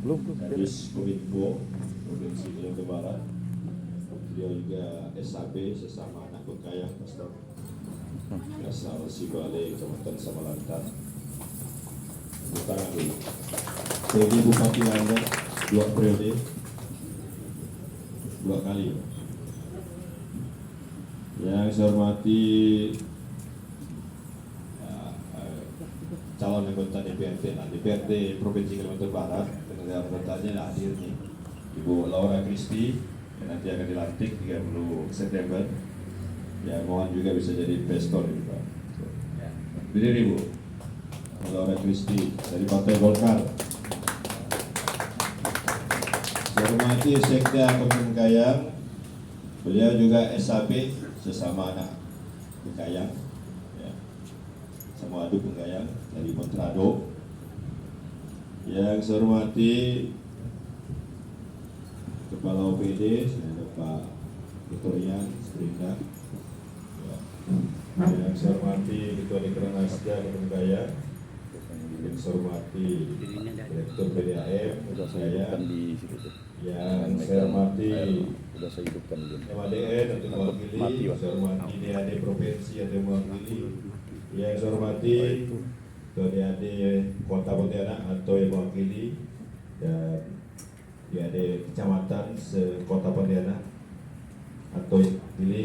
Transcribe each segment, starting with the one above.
Kadis Kominfo Provinsi Kalimantan Barat. Beliau juga SAB sesama anak Bekayang, Pastor asal Sibale, Kecamatan Samalantan. Tangan dulu. Jadi Bupati Anda 2 periode, 2 kali. Yang saya hormati calon anggota DPRD Provinsi Kalimantan Barat, dengan anggotanya hadir nih, Ibu Laura Christy, yang nanti akan dilantik 30 September. Ya, mohon juga bisa jadi investor ini, Pak. Berdiri, Bu. Laura Christy dari Partai Golkar. Saya hormati Sekda Kabupaten Bekayang. Beliau juga SAB sesama anak Bekayang. Ya. Sama aduk Bekayang dari Montrado. Yang saya hormati Kepala OPD, saya Pak Victorian Sprinda. Yang saya hormati Ketua Dekran Asda Kabupaten Bekayang. Yang saya hormati Direktur PDAM saya. Yang saya hormati MADN atau mewakili. Saya hormati DAD Provinsi atau mewakili. Yang saya hormati Ketua DAD Kota Pontianak atau yang mewakili, dan DAD Kecamatan Kota Pontianak atau yang mewakili.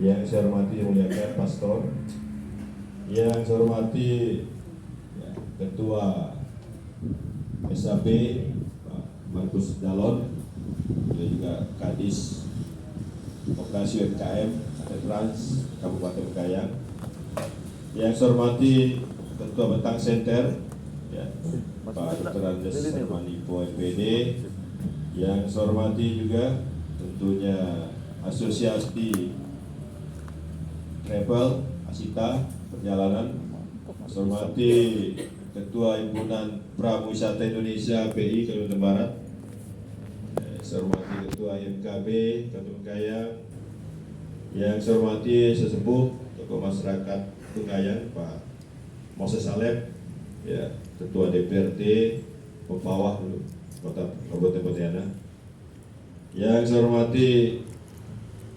Yang saya hormati muliakan Pastor. Yang saya hormati Ketua SAP Pak Markus Dalon, dia juga Kadis Operasi UMKM Trans Kabupaten Bekayang. Yang saya hormati Ketua Betang Center, ya, Pak Dr. Andes Manipo MPD. Yang saya hormati juga tentunya Asosiasi Travel Asita Perjalanan. Saya hormati Ketua Himpunan Prawisata Indonesia PI Kalimantan Barat. Saya hormati Ketua IMKB Kabupaten Bekayang. Yang saya hormati sesepuh tokoh masyarakat Bekayang Pak Moses Saleh, ya, Ketua DPRD Pempawah Kota Kabupaten Pontianak. Yang saya hormati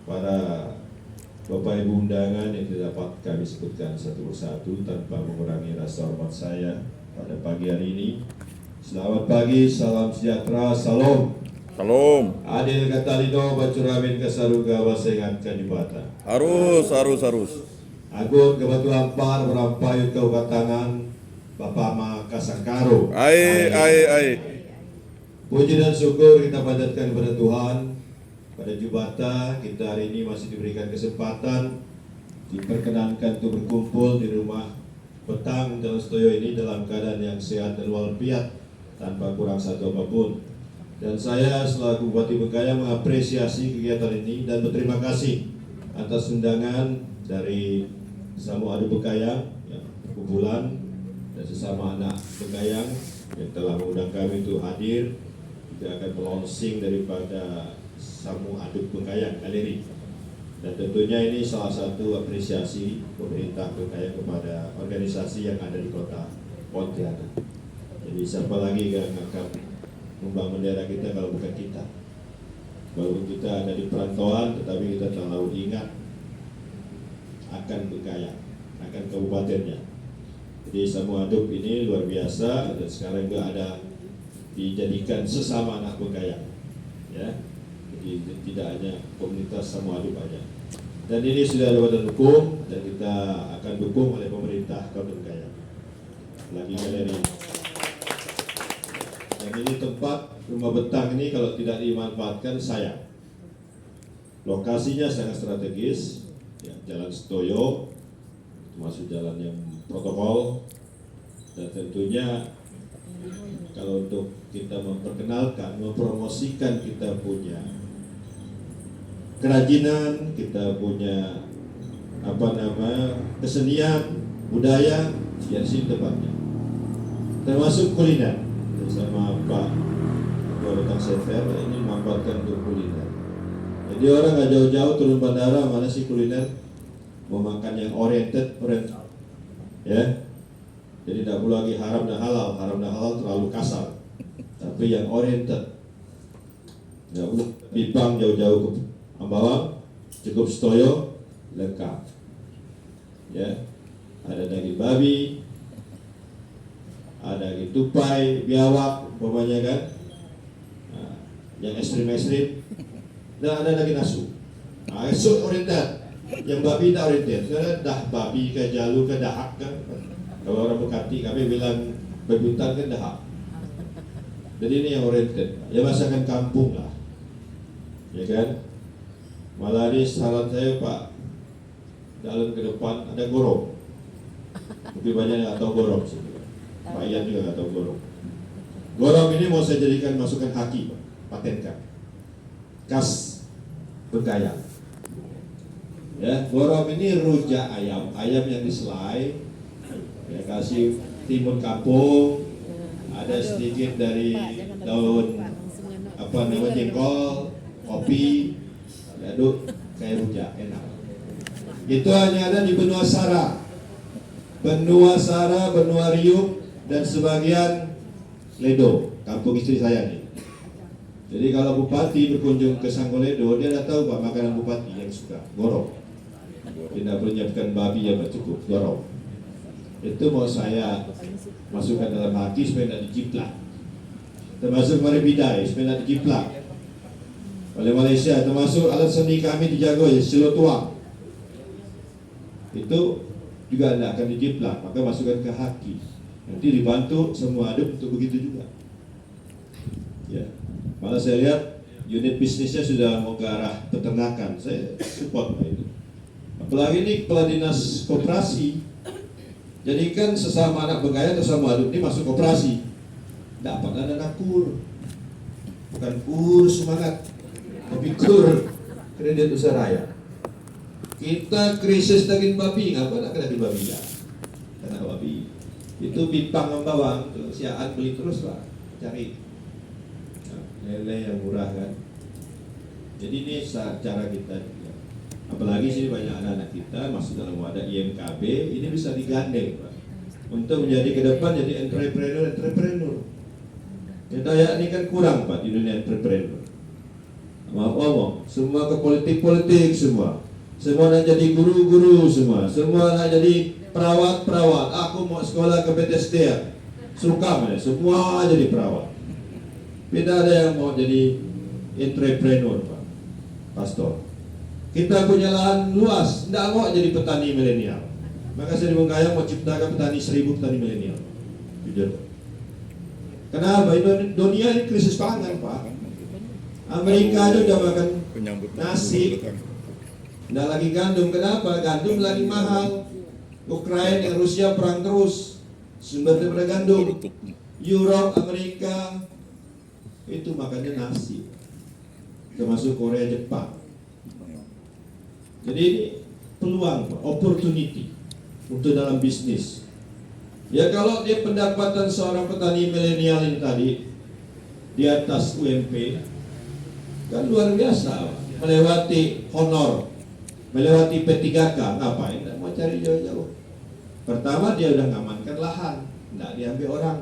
para Bapak Ibu undangan yang tidak dapat kami sebutkan satu persatu tanpa mengurangi rasa hormat saya pada pagi hari ini. Selamat pagi, salam sejahtera, salam. Salam. Adil kata lido, bacuramin kasaruga, wasengat kadibata. Harus. Agung kebatu ampar, berampayut kau katangan, Bapak Ma Kasangkaro. Ai. Puji dan syukur kita panjatkan kepada Tuhan. Pada Jubata kita hari ini masih diberikan kesempatan, diperkenankan untuk berkumpul di rumah Betang Jalan Setoyo ini dalam keadaan yang sehat dan walafiat tanpa kurang satu apapun. Dan saya selaku Bupati Bekayang mengapresiasi kegiatan ini dan berterima kasih atas undangan dari Samu Adu Bekayang, ya, perkumpulan dan sesama anak Bekayang yang telah mengundang kami untuk hadir. Kita akan melonsing daripada Samu Aduk Bekayang Galeri, dan tentunya ini salah satu apresiasi pemerintah Bekayang kepada organisasi yang ada di kota Pontianak. Jadi siapa lagi yang akan membangun daerah kita kalau bukan kita? Walaupun kita ada di perantauan, tetapi kita selalu ingat akan Bekayang, akan kabupatennya. Jadi Samu Aduk ini luar biasa, dan sekarang juga ada dijadikan sesama anak Bekayang, ya. Jadi tidak hanya komunitas Samu Aduk aja. Dan ini sudah ada badan hukum dan kita akan dukung oleh pemerintah Kabupaten Bekayang. Lagi galeri. Dan ini tempat rumah Betang ini kalau tidak dimanfaatkan sayang. Lokasinya sangat strategis, ya, Jalan Setoyo, termasuk jalan yang protokol, dan tentunya kalau untuk kita memperkenalkan, mempromosikan kita punya kerajinan, kita punya kesenian, budaya, ya sini tempatnya. Termasuk kuliner. Bersama Pak Ketua Betang Center ini memanfaatkan untuk kuliner. Jadi orang nggak jauh-jauh turun bandara, mana sih kuliner? Mau makan yang oriented, ya. Jadi tidak perlu lagi haram dan halal terlalu kasar. Tapi tapi yang oriented. Ya, Bipang jauh-jauh ke Ambawang, cukup Setoyo, lengkap. Ya, ada daging babi, ada daging tupai, biawak, umpamanya kan. Nah, yang ekstrim-ekstrim, dan ada daging asu. Nah, asu oriented, yang babi tak oriented. Sekarang dah babi ke jalu ke dahak kan. Kalau orang Bekati kami bilang bebutan kan dahak. Jadi ini yang oriented, ya masakan kampung lah, ya kan. Malah ini saran saya Pak, dalam ke depan ada gorong. Lebih banyak yang tahu gorong sih. Pak Ian juga nggak tahu gorong. Gorong ini mau saya jadikan masukan haki, Pak. Patenkan. Khas Bengkayang. Ya, gorong ini rujak ayam, ayam yang diselai, ya kasih timun kampung, ada sedikit dari daun apa namanya jengkol, kopi, aduk kayak rujak, enak. Itu hanya ada di Benua Sara, Benua Riung, dan sebagian Ledo, kampung istri saya nih. Jadi kalau bupati berkunjung ke Sanggoledo, dia dah tahu Pak makanan bupati yang suka, gorong. Tidak perlu nyiapkan babi yang cukup, gorong. Itu mau saya masukkan dalam hati supaya tidak dijiplak. Termasuk mari bidai supaya tidak dijiplak oleh Malaysia. Termasuk alat seni kami di Jagoy, silo tuang. Itu juga tidak akan dijiplak, maka masukkan ke haki. Nanti dibantu semua aduk untuk begitu juga. Ya, malah saya lihat unit bisnisnya sudah mau ke arah peternakan. Saya support itu. Apalagi ini kepala dinas koperasi. Jadi kan sesama anak Bengkayang atau sama aduk ini masuk koperasi. Dapat ada kur. Bukan kur semangat, tapi kur kredit usaha raya. Kita krisis daging babi, ngapa nak kena daging babi ya? Kena babi. Itu Bipang Ambawang, siaan beli terus lah, cari lele yang murah kan. Jadi ini cara kita. Apalagi sini banyak anak-anak kita masuk dalam wadah IMKB, ini bisa digandeng Pak, untuk menjadi ke depan jadi entrepreneur. Kita ya ini kan kurang Pak di dunia entrepreneur. Maaf ngomong, semua ke politik semua nak jadi guru semua nak jadi perawat. Aku mau sekolah ke PTSD, suka mana, semua jadi perawat. Tidak ada yang mau jadi entrepreneur Pak, pastor. Kita punya lahan luas, tidak mau jadi petani milenial. Maka saya di Bengkayang mau ciptakan petani 1000 petani milenial. Jujur. Kenapa? Dunia ini krisis pangan Pak. Amerika aja udah makan nasi, tidak lagi gandum. Kenapa? Gandum lagi mahal. Ukraina dan Rusia perang terus, sumber daripada gandum. Europe, Amerika itu makannya nasi, termasuk Korea, Jepang. Jadi ini peluang, opportunity untuk dalam bisnis. Ya kalau dia pendapatan seorang petani milenial ini tadi di atas UMP, kan luar biasa, melewati honor, melewati P3K, ngapain? Mau cari jauh-jauh. Pertama dia udah ngamankan lahan, tidak diambil orang.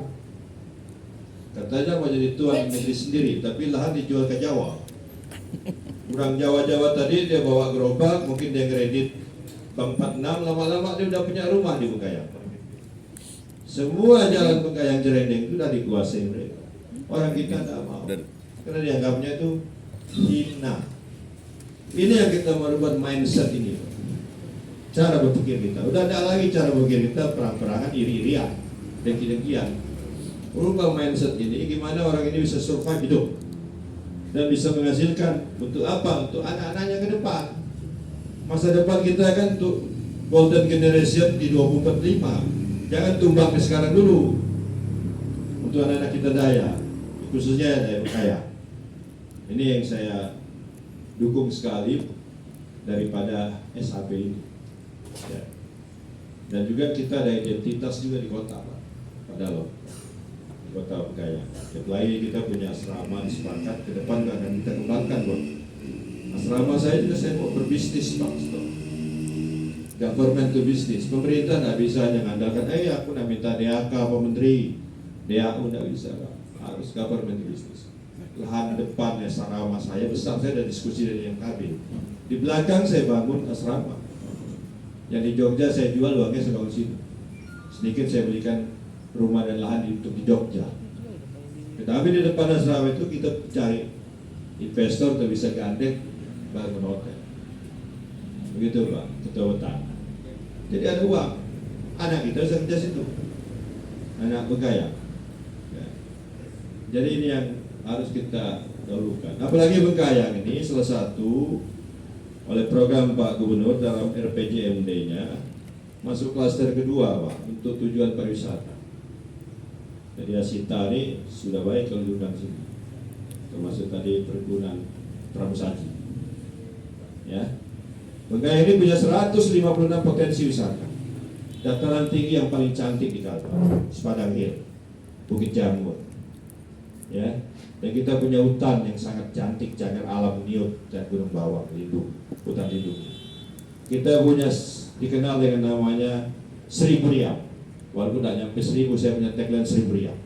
Katanya mau jadi tuan negeri sendiri, tapi lahan dijual ke Jawa. Orang Jawa tadi dia bawa gerobak, mungkin dia kredit Bank 46, lama-lama dia udah punya rumah di Bengkayang. Semua jalan Bengkayang Jerendeng itu udah dikuasai mereka. Orang kita tidak mau, karena dianggapnya itu hina. Ini yang kita mau buat mindset ini, cara berpikir kita. Udah ada lagi cara berpikir kita perang-perangan, iri-irian, dengki-dengkian. Berubah mindset ini, gimana orang ini bisa survive hidup dan bisa menghasilkan untuk apa? Untuk anak-anaknya ke depan. Masa depan kita kan untuk golden generation di 2045. Jangan tumbang sekarang dulu. Untuk anak-anak kita daya, khususnya daya Bengkayang. Ini yang saya dukung sekali daripada SHB ini. Ya. Dan juga kita ada identitas juga di kota Pak. Padahal Kota Bengkayang. Apalagi kita punya asrama sepakat ke depan akan kita kembangkan Bang. Asrama saya juga saya mau berbisnis Pak. Government to business. Pemerintah nggak bisa hanya mengandalkan, aku nak minta DAK Pak Menteri, DAU nggak bisa Pak. harus government business. Lahan depannya asrama saya besar, saya ada diskusi dari MKB. Di belakang saya bangun asrama. Yang di Jogja saya jual, uangnya saya bangun situ. Sedikit saya belikan rumah dan lahan untuk di Jogja. Tetapi di depan asrama itu kita cari investor untuk bisa gandeng bangun hotel. Begitu Pak Ketua Utama. Jadi ada uang. Anak kita bisa kerja situ. Anak Bengkayang. Ya. Jadi ini yang harus kita dahulukan. Apalagi Bengkayang ini salah satu oleh program Pak Gubernur dalam RPJMD-nya masuk klaster kedua Pak untuk tujuan pariwisata. Jadi Asita ini sudah baik kalau diundang sini, termasuk tadi perkebunan pramusaji. Ya, Bengkayang ini punya 156 potensi wisata. Dataran tinggi yang paling cantik di Kalbar, Sepadang Hill, Bukit Jamur. Ya, dan kita punya hutan yang sangat cantik, cagar alam Niut dan Gunung Bawang lindung, hutan lindung. Kita punya dikenal dengan namanya 1000 Riam. Walaupun tidak nyampe 1000, saya punya tagline 1000 Riam.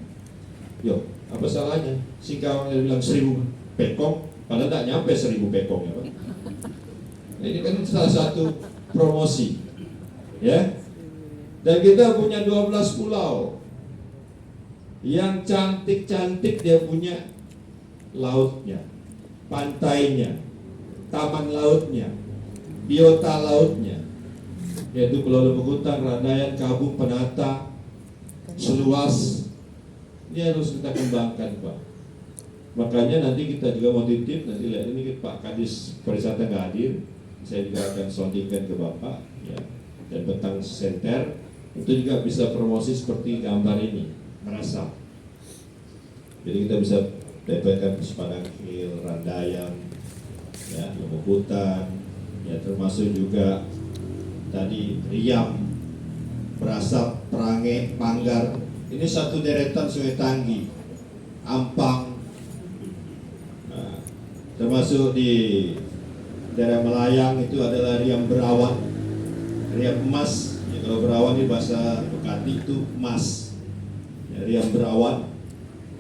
Yo, apa salahnya? Singkawang yang bilang 1000 pekong, padahal tidak nyampe 1000 pekong ya Pak. Ini kan salah satu promosi, ya. Dan kita punya 12 pulau yang cantik-cantik, dia punya lautnya, pantainya, taman lautnya, biota lautnya, yaitu Pulau Lembutang, Randayan, Kabung, Penata, seluas. Ini harus kita kembangkan Pak. Makanya nanti kita juga mau titip, nanti lihat ini Pak Kadis Pariwisata nggak hadir, saya juga akan soundingkan ke Bapak, ya, dan Betang Center itu juga bisa promosi seperti gambar ini, merasa. Jadi kita bisa dapatkan Sepadang Hill, Randayan, ya, Lembutang, ya, termasuk juga tadi Riam, Berasap, Perange, Manggar. Ini satu deretan Sungai Tanggi, Ampang, nah, termasuk di daerah Melayang itu adalah Riam Berawan, Riam Emas. Ya, kalau Berawan di bahasa Bekati itu emas. Ya, Riam Berawan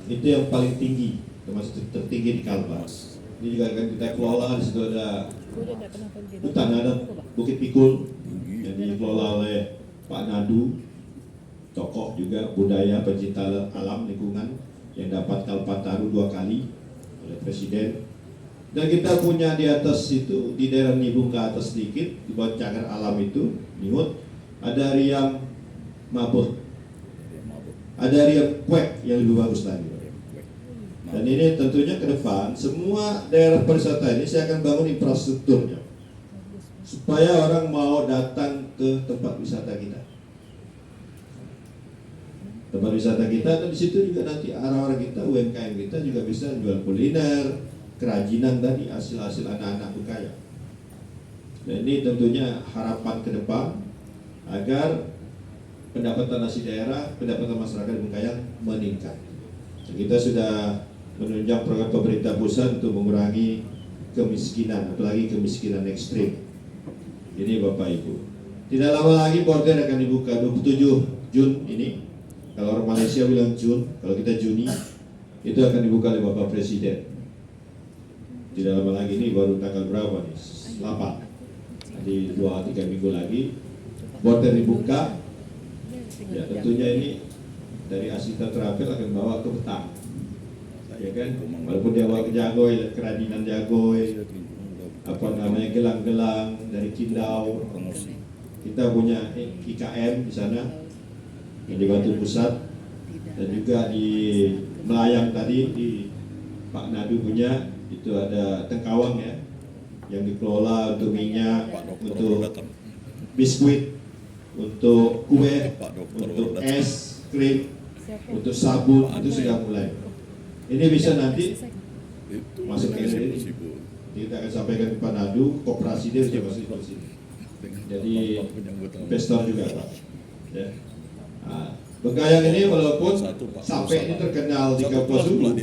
itu yang paling tinggi, termasuk tertinggi di Kalbar. Ini juga akan kita kelola. Di situ ada hutan adat Bukit Pikul yang dikelola oleh Pak Nadu, tokoh juga budaya pencinta alam lingkungan yang dapat Kalpataru 2 kali oleh Presiden. Dan kita punya di atas itu, di daerah Nibung ke atas sedikit, di bawah cagar alam itu, Nimut, ada Riam Mabut, ada Riam Kwek yang lebih bagus lagi. Dan ini tentunya ke depan semua daerah pariwisata ini saya akan bangun infrastrukturnya supaya orang mau datang ke tempat wisata kita. Tempat wisata kita, dan di situ juga nanti orang-orang kita, UMKM kita juga bisa jual kuliner, kerajinan tadi, hasil-hasil anak-anak Bengkayang. Dan ini tentunya harapan ke depan agar pendapatan asli daerah, pendapatan masyarakat Bengkayang meningkat. Dan kita sudah menunjang program pemerintah pusat untuk mengurangi kemiskinan, apalagi kemiskinan ekstrim. Ini Bapak Ibu. Tidak lama lagi border akan dibuka 27 Jun ini. Kalau orang Malaysia bilang Jun, kalau kita Juni, itu akan dibuka oleh Bapak Presiden. Tidak lama lagi, ini baru tanggal berapa nih? 8. Nanti 2-3 minggu lagi border dibuka. Ya, tentunya ini dari Asita Travel akan bawa ke Betang. Ya kan, walaupun dia bawa ke Jagoy, kerajinan Jagoy, apa namanya, gelang-gelang dari Cindau. Kita punya IKM di sana yang dibantu pusat, dan juga di Melayang tadi di Pak Nadu punya itu ada Tengkawang ya, yang dikelola untuk minyak, untuk biskuit, untuk kue, untuk es krim, untuk sabun, itu sudah mulai. Ini bisa nanti masuk ke sini. Kita akan sampaikan ke Pak Nadu, koperasi dia sudah masuk di sini. Jadi investor juga Pak. Ya. Nah, Bengkayang ini walaupun sampai ini terkenal di Kapuas Hulu,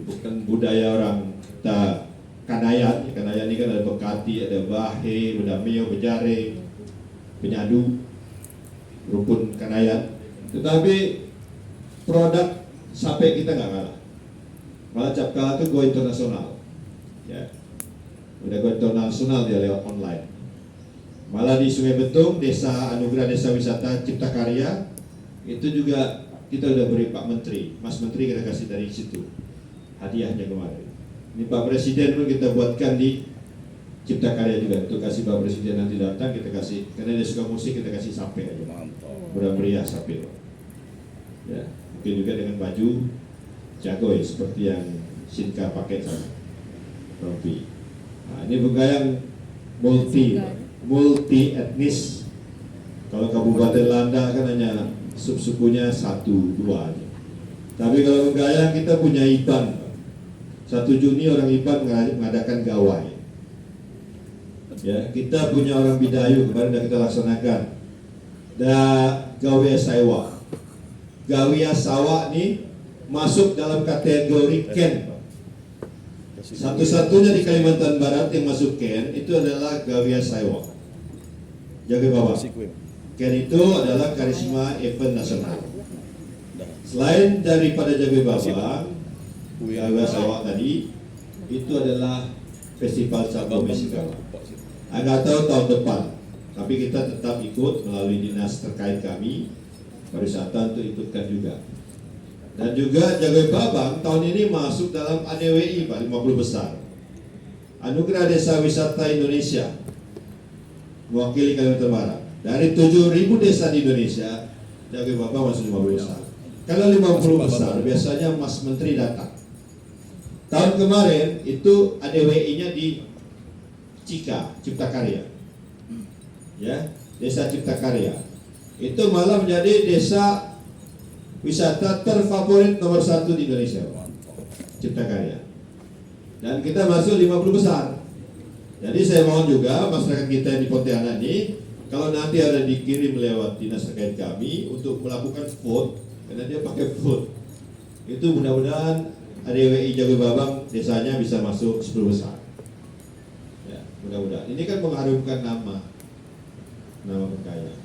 bukan budaya orang kita Kanayan. Kanayan ini kan ada Bekati, ada Bahe, Bedameo, Bejare, Penyadu, rukun Kanayan. Tetapi produk sampai kita nggak kalah. Malah Capkala itu go internasional, ya. Udah go internasional dia lewat online. Malah di Sungai Betung, Desa Anugerah Desa Wisata Cipta Karya, itu juga kita udah beri Pak Menteri, Mas Menteri kita kasih dari situ hadiahnya kemarin. Ini Pak Presiden pun kita buatkan di Cipta Karya juga, untuk kasih Pak Presiden nanti datang kita kasih, karena dia suka musik kita kasih sape aja, murah meriah sape. Ya, mungkin juga dengan baju jagoy seperti yang Sinka pakai sama rompi. Nah, ini Bengkayang multi etnis. Kalau Kabupaten Landa kan hanya sukunya 1-2 aja. Tapi kalau Bengkayang kita punya IBAN. 1 Juni orang IBAN mengadakan gawai. Ya, kita punya orang Bidayu kemarin sudah kita laksanakan. Gawai Saiwa. Gawia Sawa ini masuk dalam kategori Ken. Satu-satunya di Kalimantan Barat yang masuk Ken itu adalah Gawia Saiwa. Jaga bawah. Ken itu adalah karisma event nasional. Selain daripada Jaga Bawang, Gawia Saiwa tadi itu adalah Festival Sabau Mesigala. Agak tahu tahun depan, tapi kita tetap ikut melalui dinas terkait kami pariwisata untuk ikutkan juga. Dan juga Jagoy Babang tahun ini masuk dalam ADWI Pak 50 besar. Anugerah Desa Wisata Indonesia mewakili Kalimantan Barat. Dari 7.000 desa di Indonesia, Jagoy Babang masuk 50 besar. Kalau 50 besar biasanya Mas Menteri datang. Tahun kemarin itu ADWI-nya di Cipta Karya. Ya, Desa Cipta Karya. Itu malah menjadi desa wisata terfavorit nomor 1 di Indonesia, Cipta Karya. Dan kita masuk 50 besar. Jadi saya mohon juga masyarakat kita di Pontianak ini, kalau nanti ada dikirim lewat dinas terkait kami untuk melakukan vote, karena dia pakai vote, itu mudah-mudahan ADWI Jagoy Babang desanya bisa masuk 10 besar. Ya, mudah-mudahan. Ini kan mengharumkan nama Bengkayang.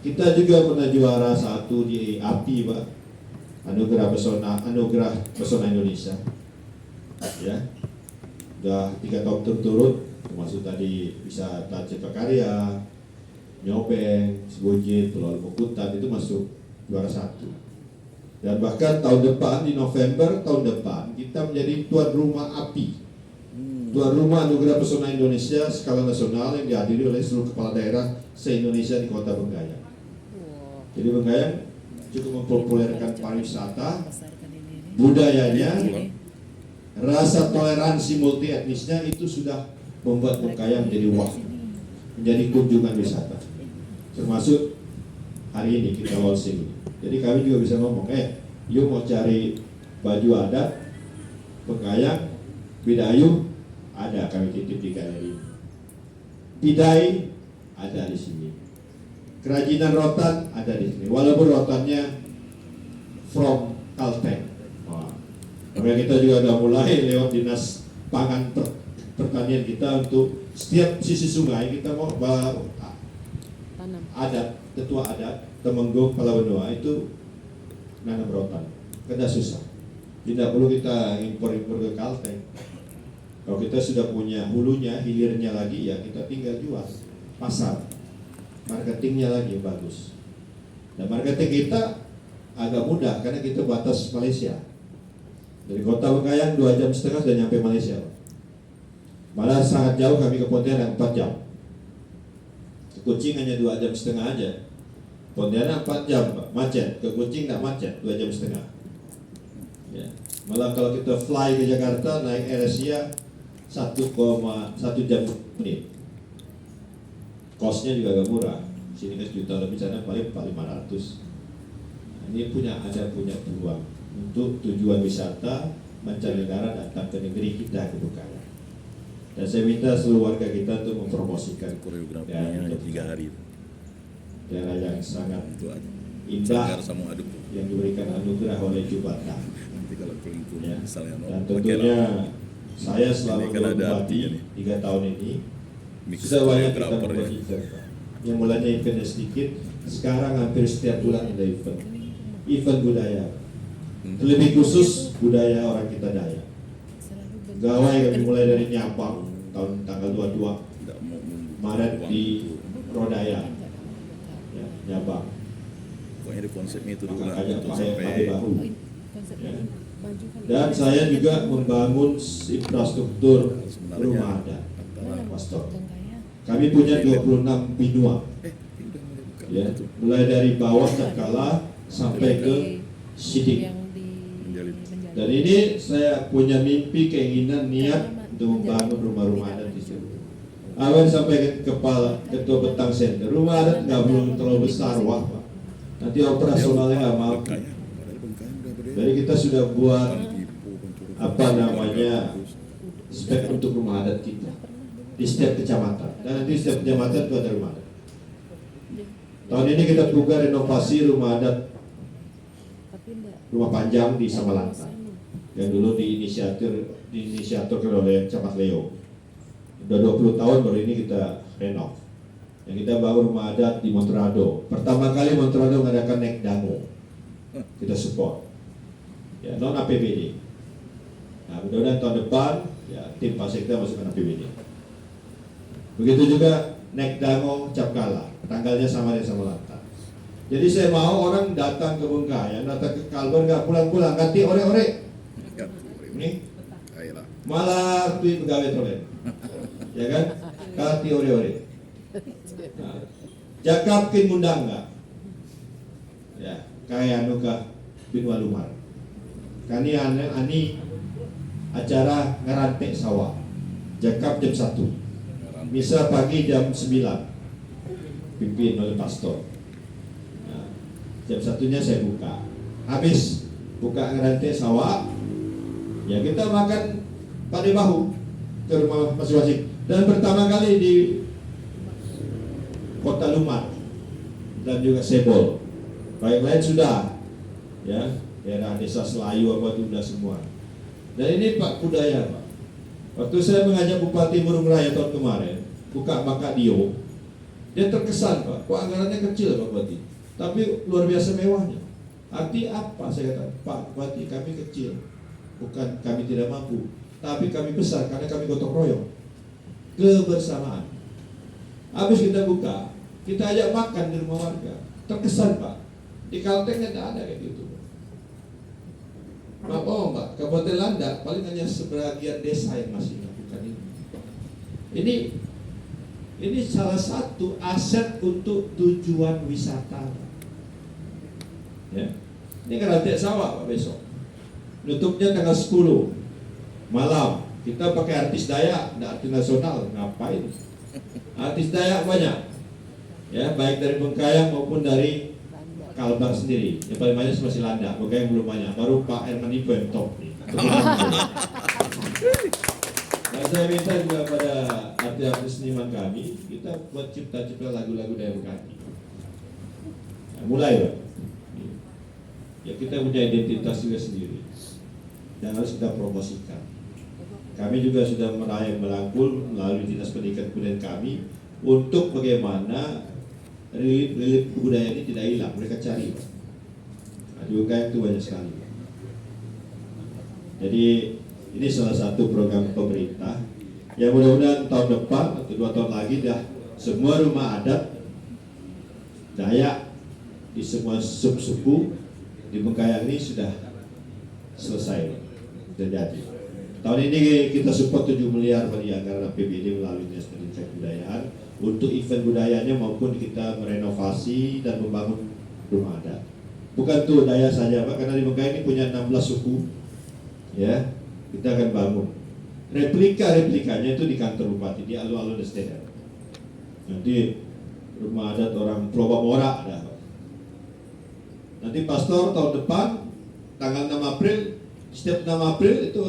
Kita juga pernah juara 1 di API, Pak. Anugerah Pesona Indonesia. Ya. Sudah 3 tahun berturut, termasuk tadi wisata Cipta Karya, Nyobeng, Sebujit, Pulau Mukutan itu masuk juara 1. Dan bahkan tahun depan di November tahun depan kita menjadi tuan rumah API. Tuan rumah Anugerah Pesona Indonesia skala nasional yang dihadiri oleh seluruh kepala daerah se-Indonesia di Kota Bengkayang. Jadi Bengkayang cukup mempopulerkan pariwisata, budayanya, rasa toleransi multi etnisnya itu sudah membuat Bengkayang menjadi wah, menjadi kunjungan wisata. Termasuk hari ini kita launching. Jadi kami juga bisa ngomong, yuk mau cari baju adat Bengkayang, Bidayu, ada kami titip di galeri. Bidai ada di sini. Kerajinan rotan ada di sini. Walaupun rotannya from Kalteng. Karena kita juga sudah mulai lewat dinas pangan pertanian kita untuk setiap sisi sungai kita mau adat, tetua adat Temenggung Palawendoa itu nanam rotan. Karena susah. Tidak perlu kita impor ke Kalteng. Kalau kita sudah punya hulunya, hilirnya lagi, ya kita tinggal jual pasar. Marketingnya lagi bagus. Dan marketing kita agak mudah karena kita batas Malaysia. Dari kota Bengkayang 2,5 jam sudah nyampe Malaysia. Malah sangat jauh kami ke Pontianak 4 jam. Ke Kucing hanya 2,5 jam aja. Pontianak 4 jam Pak, macet. Ke Kucing tidak macet, 2,5 jam. Ya. Malah kalau kita fly ke Jakarta naik AirAsia 1,1 jam menit. Kosnya juga agak murah. Sini kan juta lebih, sana paling 500. Ini ada punya peluang untuk tujuan wisata mancanegara datang ke negeri kita ke Bengkayang. Dan saya minta seluruh warga kita untuk mempromosikan koreografinya 3 hari. Daerah yang sangat indah yang diberikan anugerah oleh Jubata. Nanti kalau kayak gitu, Ya. misalnya Dan tentunya saya selama kan ada bupati 3 tahun ini mix sudah banyak kita koreografer membuat ya. event. Yang mulanya eventnya sedikit, sekarang hampir setiap bulan ada event budaya. Terlebih khusus budaya orang kita Dayak. Gawai kami mulai dari Nyapang tahun tanggal 22 Tidak mau membuka Maret ruang di untuk- Rodaya, ya, Nyapang. Pokoknya di konsepnya itu dulu lah Makanya untuk pakai sampai Ade Baru. Konsepnya Ya. baju kan. Dan saya juga membangun infrastruktur sebenarnya rumah adat. antara Pastor. Bengkaya. Kami punya 26 binua, ini udah mulai buka ya, itu. mulai dari bawah Cakala sampai ke Sidik. Yang di Menjalin. Dan ini saya punya mimpi, keinginan, niat untuk membangun rumah-rumah adat di situ. Awan sampai ke kepala ketua Betang Center. Rumah adat nggak perlu terlalu besar, wah, Pak. Nanti operasionalnya nggak mampu. Bengkaya, padahal Bengkaya udah berdaya. Jadi kita sudah buat Ipo, Pencuru, apa namanya, spek untuk rumah adat kita di setiap kecamatan. Dan nanti setiap kecamatan itu ada rumah adat. Tahun ini kita buka renovasi rumah adat Tapi enggak. Rumah Panjang di Samalanta yang dulu diinisiatorkan oleh Camat Leo. Udah 20 tahun baru ini kita renov. Yang kita bangun rumah adat di Monterado. Pertama kali Monterado mengadakan Nek Dango. Kita support. Ya, non APBD. Nah, mudah-mudahan tahun depan ya tim Pasekda masukkan APBD. Begitu juga Nek Dango Capkala. Tanggalnya sama dengan Samalanta. Jadi saya mau orang datang ke Bengkaya, datang ke Kalbar nggak pulang-pulang, ganti ore-ore. Ini Ayolah. malah tuh pegawai tolen, ya kan? Ganti ore-ore. Nah, jakapkin mundang nggak? Ya, kayak anu kah Binwa Lumar. Kani ani acara ngerantek sawah. Jakap jam 1. Misa pagi jam 9. Pimpin oleh pastor. Jam 1-nya saya buka. Habis buka ngerantai sawah, ya kita makan pada bahu ke rumah masing-masing. Dan pertama kali di Kota Lumar dan juga Sebol. Baik lain sudah, ya daerah desa Selayu apa itu sudah semua. Dan ini Pak Budaya, Pak. Waktu saya mengajak Bupati Murung Raya tahun kemarin buka Maka Dio, dia terkesan, Pak. Kok anggarannya kecil, Pak Bupati? Tapi luar biasa mewahnya. Arti apa? Saya kata, Pak Bupati, kami kecil, bukan kami tidak mampu, tapi kami besar karena kami gotong royong, kebersamaan. Habis kita buka, kita ajak makan di rumah warga. Terkesan, Pak. Di Kalteng tidak ada kayak gitu. Pak, Pak, Kabupaten Landak paling hanya sebagian desa yang masih melakukan ini. Ini salah satu aset untuk tujuan wisata. Ya. Ini ngerantai sawah Pak besok. Nutupnya tanggal 10 malam. Kita pakai artis Dayak, ada artis nasional, ngapain? Artis Dayak banyak. Ya, baik dari Bengkayang maupun dari Kalbar sendiri. Yang paling banyak masih Landak, Bengkayang belum banyak. Baru Pak Herman Ipo yang top nih. Dan saya minta juga pada artis-artis seniman kami, kita buat cipta-cipta lagu-lagu Dayak Bekasi. Nah, mulai Pak. Ya kita punya identitas juga sendiri dan harus kita promosikan. Kami juga sudah merangkul melalui Dinas Pendidikan Kebudayaan kami untuk bagaimana relief budaya ini tidak hilang, mereka cari. Nah, di UKM itu banyak sekali. Jadi ini salah satu program pemerintah yang mudah-mudahan tahun depan atau 2 tahun lagi dah semua rumah adat Dayak di semua sub-suku di Bengkayang ini sudah selesai terjadi. Tahun ini kita support 7 miliar dari anggaran APBD melalui Dinas Pendidikan Kebudayaan untuk event budayanya maupun kita merenovasi dan membangun rumah adat. Bukan tuh Dayak saja Pak, karena di Bengkayang ini punya 16 suku. Ya, kita akan bangun. Replikanya itu di kantor bupati di alun-alun Esteda. Nanti rumah adat orang Pulau Bamora ada. Nanti pastor tahun depan tanggal 6 April, setiap 6 April itu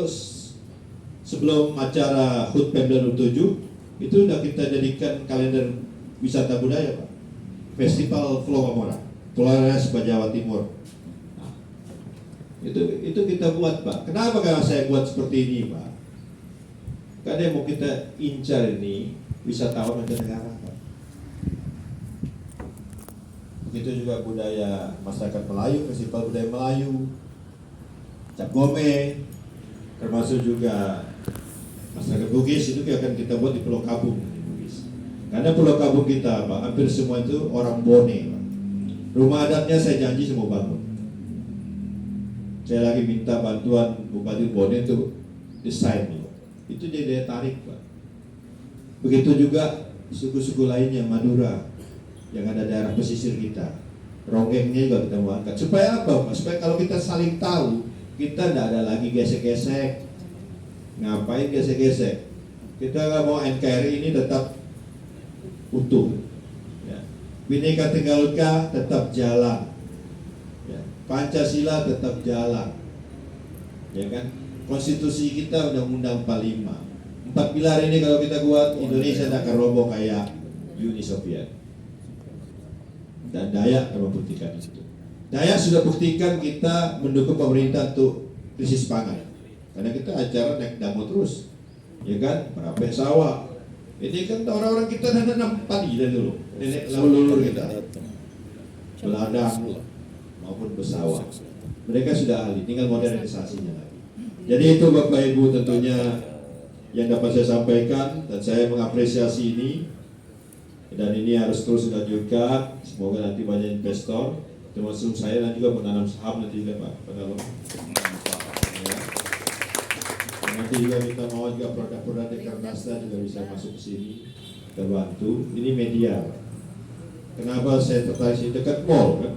sebelum acara HUT Pemda 27 itu sudah kita jadikan kalender wisata budaya Pak. Festival Pulau Bamora, Polaris Jawa Timur. Nah, itu kita buat Pak. Kenapa kalau saya buat seperti ini Pak? Karena mau kita incar ini wisatawan mancanegara Pak. Begitu juga budaya masyarakat Melayu, Festival Budaya Melayu. Cap Gome, termasuk juga masyarakat Bugis itu akan kita buat di Pulau Kabung di Bugis. Karena Pulau Kabung kita Pak, hampir semua itu orang Bone Pak. Rumah adatnya saya janji semua bangun. Saya lagi minta bantuan Bupati Bone itu desain Pak. Itu jadi daya tarik Pak. Begitu juga suku-suku lainnya Madura yang ada daerah pesisir kita. Ronggengnya juga kita mau angkat. Supaya apa Pak? Supaya kalau kita saling tahu, kita tidak ada lagi gesek-gesek. Ngapain gesek-gesek? Kita nggak mau NKRI ini tetap utuh. Ya. Bhinneka Tunggal Ika tetap jalan. Ya. Pancasila tetap jalan. Ya kan? Konstitusi kita Undang-Undang 45. 4 pilar ini kalau kita buat, Indonesia tidak akan roboh kayak Uni Soviet. Dan Dayak akan membuktikan itu. Dayak sudah buktikan kita mendukung pemerintah untuk krisis pangan. Karena kita acara naik damo terus, ya kan, merapek sawah. Ini kan orang-orang kita nanam padi dari dulu, nenek leluhur kita, beladang maupun bersawah. Mereka sudah ahli, tinggal modernisasinya lagi. Jadi itu Bapak Ibu tentunya yang dapat saya sampaikan, dan saya mengapresiasi ini, dan ini harus terus dilanjutkan. Semoga nanti banyak investor, termasuk saya, dan juga menanam saham nanti juga Pak Penalong. Ya. Nanti juga kita mau juga produk-produk Dekranasda juga bisa masuk ke sini, terbantu. Ini media Pak. Kenapa saya tertarik sini, dekat mall kan?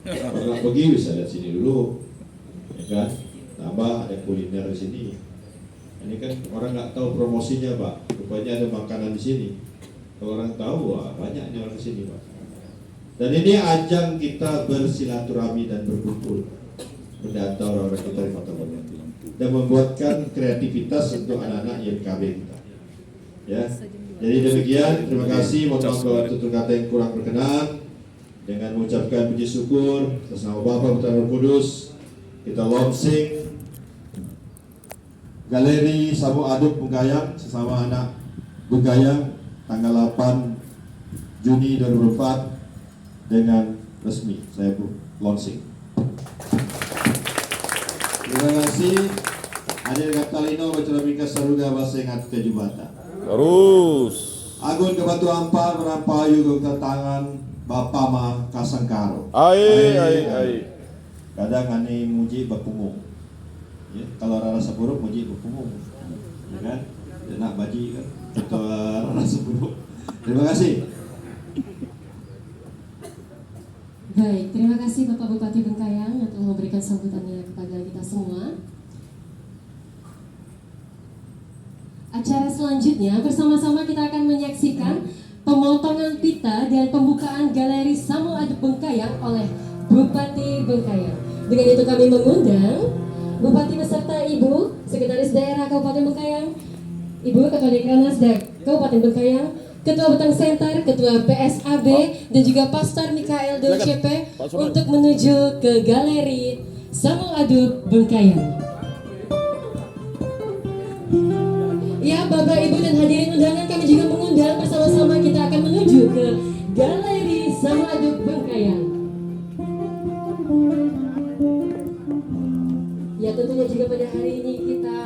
Pernah pergi bisa lihat sini dulu, ya kan? Tambah ada kuliner di sini. Ini kan orang nggak tahu promosinya Pak, rupanya ada makanan di sini. Kalau orang tahu, wah banyak ini orang di sini Pak. Dan ini ajang kita bersilaturahmi dan berkumpul, mendata orang-orang kita di Kota Bogor dan membuatkan kreativitas untuk anak-anak YMKB kita. Ya, jadi demikian. Terima kasih. Mohon maaf kalau tutur kata yang kurang berkenan. Dengan mengucapkan puji syukur atas nama Bapa Putra Roh Kudus, kita launching Galeri Samu Aduk Bungkayang sesama anak Bungkayang tanggal 8 Juni 2004 dengan resmi saya launching. Terima kasih. Hadir Katalino Bacana Bingkas Saruga Basengat Kejubata. Terus. Agun ke Batu Ampar merampayu ke tangan Bapak Ma Kasangkaro. Ai. Kadang ane muji bapumung. Ya, kalau rasa buruk muji bapumung. Ya kan? Enak baji kan. Atau rasa buruk. Terima kasih. Baik, terima kasih Bapak Bupati Bengkayang untuk memberikan sambutannya kepada kita semua. Acara selanjutnya bersama-sama kita akan menyaksikan pemotongan pita dan pembukaan Galeri Samu Aduk Bengkayang oleh Bupati Bengkayang. Dengan itu kami mengundang Bupati beserta Ibu Sekretaris Daerah Kabupaten Bengkayang, Ibu Ketua Dekranasda Kabupaten Bengkayang, Ketua Betang Center, Ketua PSAB, dan juga Pastor Mikael DLCP untuk menuju ke Galeri Samu Aduk Bengkayang. Ya, Bapak, Ibu, dan hadirin undangan, kami juga mengundang bersama-sama kita akan menuju ke Galeri Samu Aduk Bengkayang. Ya, tentunya juga pada hari ini kita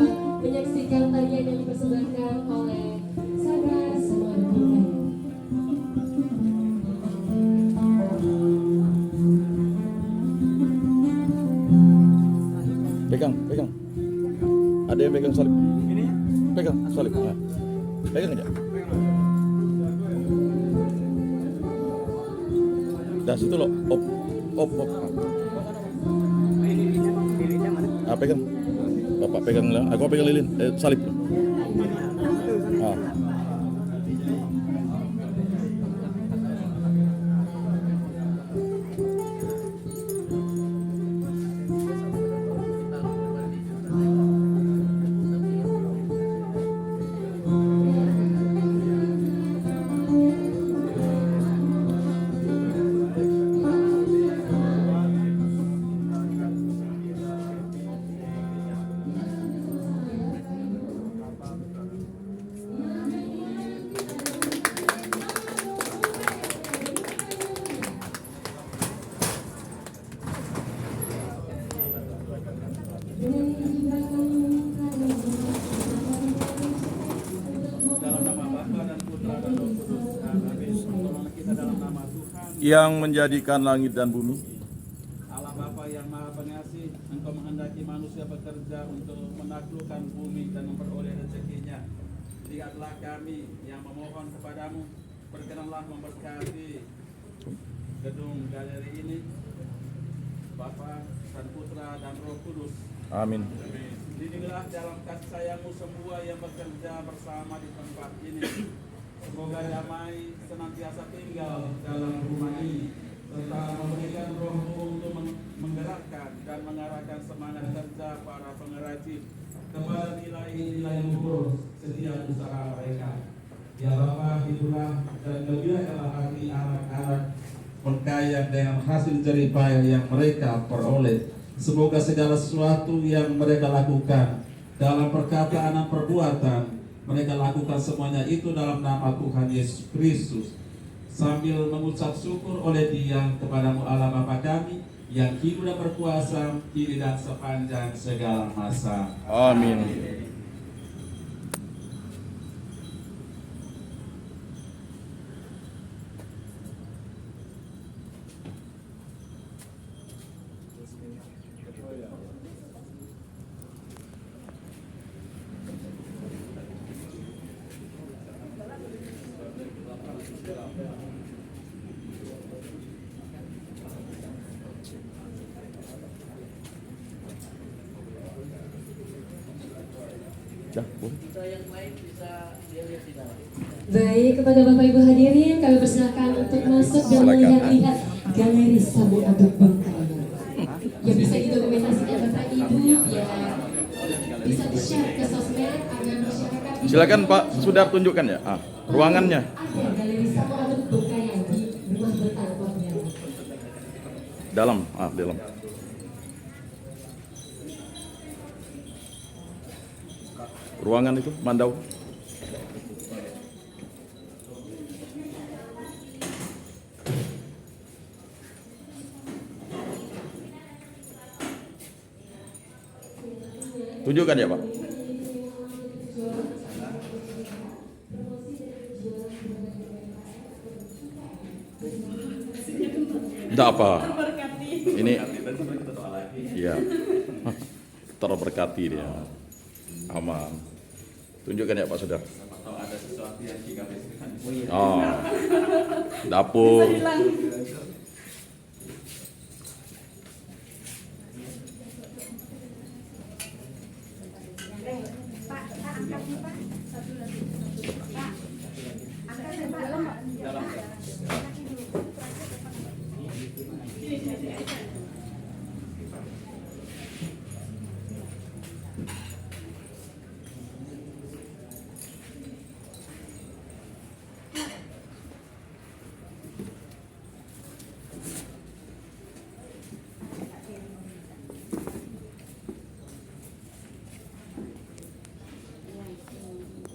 menyaksikan tarian yang dipersembahkan oleh Sagar Samu Aduk Bengkayang. Pegang. Ada yang pegang salib. Pegang salib. Nah. Pegang aja. Dah situ loh. Op. Ah, pegang. Bapak pegang lah. Aku pegang lilin. Salib. Ah. yang menjadikan langit dan bumi. Allah Bapa yang Maha Pengasih, Engkau menghendaki manusia bekerja untuk menaklukkan bumi dan memperoleh rezekinya. Lihatlah kami yang memohon kepadamu, berkenanlah memberkati gedung galeri ini, Bapa dan Putra dan Roh Kudus. Amin. Bimbinglah dalam kasih sayangmu semua yang bekerja bersama di tempat ini. Semoga damai senantiasa tinggal dalam rumah ini, serta memberikan rohmu untuk menggerakkan dan mengarahkan semangat kerja para pengrajin kepada nilai-nilai luhur setiap usaha mereka. Ya Bapa, hiburlah dan gembirakanlah hati anak-anak Bengkayang dengan hasil jerih payah yang mereka peroleh. Semoga segala sesuatu yang mereka lakukan dalam perkataan dan perbuatan, mereka lakukan semuanya itu dalam nama Tuhan Yesus Kristus, sambil mengucap syukur oleh Dia kepadamu Allah Bapa kami yang hidup dan berkuasa kini dan sepanjang segala masa. Amin. Dah, boleh. Baik, kepada Bapak Ibu hadirin, kami persilakan untuk masuk dan Silakan. melihat-lihat galeri Samu Aduk Bengkayang. Yang bisa didokumentasikan Bapak Ibu biar bisa di-share ke sosmed agar masyarakat bisa Silakan Pak Sudar tunjukkan ya. Ruangannya. ada galeri Samu Aduk Bengkayang di Rumah Betang Pontianak. Dalam, dalam. Ruangan itu mandau. Tunjukkan ya Pak. Tidak apa. Ini ya terberkati dia. Aman. Tunjukkan ya Pak Saudara. Oh, dapur. Pak, angkat nih Pak. Satu lagi. Pak, angkat ya Pak.